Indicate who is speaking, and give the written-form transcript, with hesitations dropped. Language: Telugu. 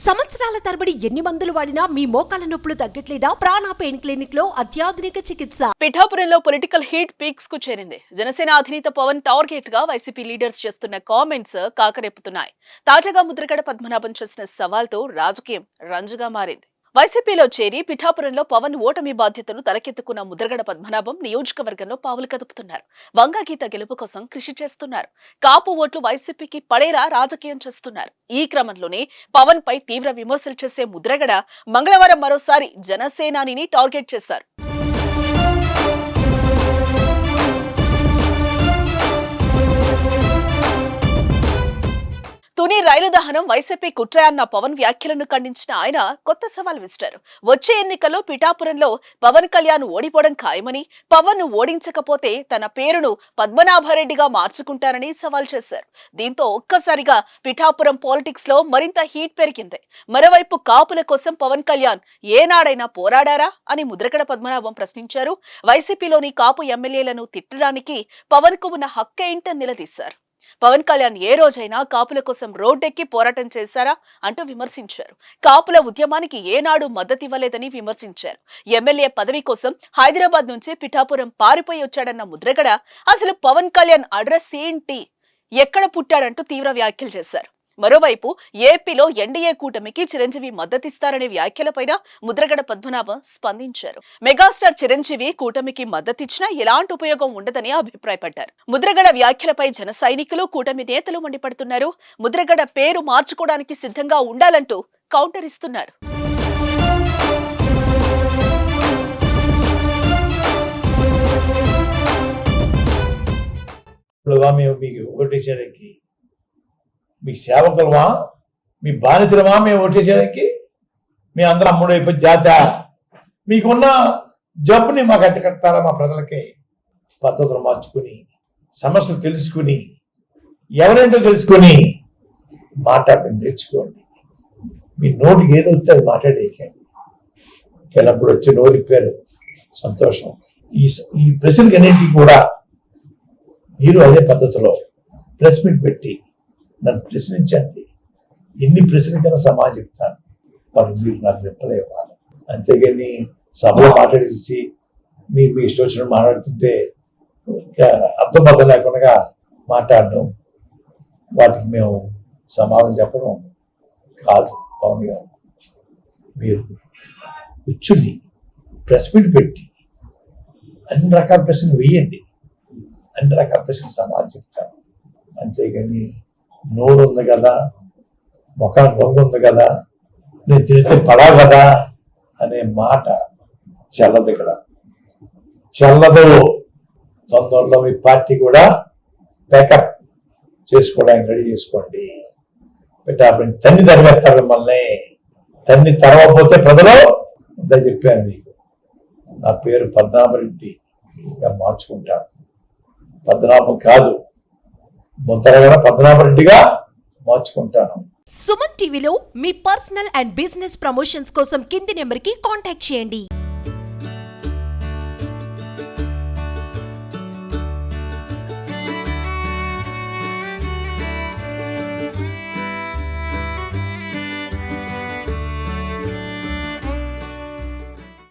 Speaker 1: సంవత్సరాల తరబడి ఎన్ని మందులు వాడినా మీ మోకాల నొప్పులు తగ్గట్లేదా? ప్రాణ పెయిన్ క్లినిక్ లో అత్యాధునిక చికిత్స.
Speaker 2: పిఠాపురంలో పొలిటికల్ హీట్ పీక్స్ కు చేరింది. జనసేన అధినేత పవన్ టార్గెట్ గా వైసీపీ లీడర్స్ చేస్తున్న కామెంట్స్ కాకరేపుతున్నాయి. తాజాగా ముద్రగడ పద్మనాభం చేసిన సవాల్తో రాజకీయం రంజుగా మారింది. వైసీపీలో చేరి పిఠాపురంలో పవన్ ఓటమి బాధ్యతను తలకెత్తుకున్న ముద్రగడ పద్మనాభం నియోజకవర్గంలో పావులు కదుపుతున్నారు. వంగగీత గెలుపు కోసం కృషి చేస్తున్నారు. కాపు ఓట్లు వైసీపీకి పడేలా రాజకీయం చేస్తున్నారు. ఈ క్రమంలోనే పవన్ పై తీవ్ర విమర్శలు చేసే ముద్రగడ మంగళవారం మరోసారి జనసేనానిని టార్గెట్ చేశారు. తుని రైలు దహనం వైసీపీ కుట్ర అన్న పవన్ వ్యాఖ్యలను ఖండించిన ఆయన కొత్త సవాల్ విసిరారు. వచ్చే ఎన్నికల్లో పిఠాపురంలో పవన్ కళ్యాణ్ ఓడిపోవడం ఖాయమని, పవన్ ను ఓడించకపోతే తన పేరును పద్మనాభరెడ్డిగా మార్చుకుంటారని సవాల్ చేశారు. దీంతో ఒక్కసారిగా పిఠాపురం పాలిటిక్స్ లో మరింత హీట్ పెరిగింది. మరోవైపు కాపుల కోసం పవన్ కళ్యాణ్ ఏనాడైనా పోరాడారా అని ముద్రగడ పద్మనాభం ప్రశ్నించారు. వైసీపీలోని కాపు ఎమ్మెల్యేలను తిట్టడానికి పవన్ కు ఉన్న హక్కేంటని నిలదీశారు. పవన్ కళ్యాణ్ ఏ రోజైనా కాపుల కోసం రోడ్డెక్కి పోరాటం చేశారా అంటూ విమర్శించారు. కాపుల ఉద్యమానికి ఏనాడు మద్దతివ్వలేదని విమర్శించారు. ఎమ్మెల్యే పదవి కోసం హైదరాబాద్ నుంచి పిఠాపురం పారిపోయి వచ్చాడన్న ముద్రగడ అసలు పవన్ కళ్యాణ్ అడ్రస్ ఏంటి, ఎక్కడ పుట్టాడంటూ తీవ్ర వ్యాఖ్యలు చేశారు. మరోవైపు ఏపీలో ఎన్డీఏ కూటమికి చిరంజీవి మద్దతిస్తారనే వ్యాఖ్యలపైన ముద్రగడ పద్మనాభం స్పందించారు. మెగాస్టార్ చిరంజీవి కూటమికి మద్దతిచ్చినా ఎలాంటి ఉపయోగం ఉండదని అభిప్రాయపడ్డారు. ముద్రగడ వ్యాఖ్యలపై జన సైనికులు, కూటమి నేతలు మండిపడుతున్నారు. ముద్రగడ పేరు మార్చుకోవడానికి సిద్ధంగా ఉండాలంటూ కౌంటర్ ఇస్తున్నారు.
Speaker 3: మీ సేవకులమా, మీ బానిసలమా మేము ఓటేసేయడానికి? మీ అందరూ అమ్ముడు అయిపోయి జాత మీకున్న జబ్బుని మాకు అట్టకడతారా? మా ప్రజలకి పద్ధతులు మార్చుకుని, సమస్యలు తెలుసుకుని, ఎవరేంటో తెలుసుకుని మాట్లాడటం నేర్చుకోండి. మీ నోటికి ఏదో వస్తే అది మాట్లాడేయకండి. ఎల్లప్పుడు వచ్చి నోరిప్పారు, సంతోషం. ఈ ప్రశ్నలకి అన్నింటికి కూడా మీరు అదే పద్ధతిలో ప్రెస్ మీట్ పెట్టి నన్ను ప్రశ్నించండి. ఎన్ని ప్రశ్నలకైనా సమాధానం చెప్తాను. వాళ్ళు మీరు నాకు రిప్లై ఇవ్వాలి. అంతేగాని సభలో మాట్లాడేసి మీ ఇష్టం వచ్చినట్టు మాట్లాడుతుంటే అర్థం లేకుండా మాట్లాడడం, వాటికి మేము సమాధానం చెప్పడం కాదు. పవన్ గారు, మీరు కూర్చుని ప్రెస్ మీట్ పెట్టి అన్ని రకాల ప్రశ్నలు వేయండి. అన్ని రకాల ప్రశ్నలు సమాధానం చెప్తాను. అంతేగాని నోరు ఉంది కదా, ముఖానికి బొంగు ఉంది కదా, నేను తిరిగితే పడా కదా అనే మాట చెల్లదు. ఇక్కడ చెల్లదు. తొందరలో మీ పార్టీ కూడా ప్యాకప్ చేసుకోవడానికి రెడీ చేసుకోండి. అప్పుడు తన్ని తరివేస్తారు మిమ్మల్ని. తన్ని తరవకపోతే ప్రజలు అంతా చెప్పాను మీకు. నా పేరు పద్మనాభరెడ్డిగా మార్చుకుంటాను. పద్మనాభం కాదు, ముద్రగడ పద్మనాభరెడ్డిగా మార్చుకుంటాను.
Speaker 1: సుమన్ టీవీలో మీ పర్సనల్ అండ్ బిజినెస్ ప్రమోషన్స్ కోసం కింది నెంబర్కి కాంటాక్ట్ చేయండి.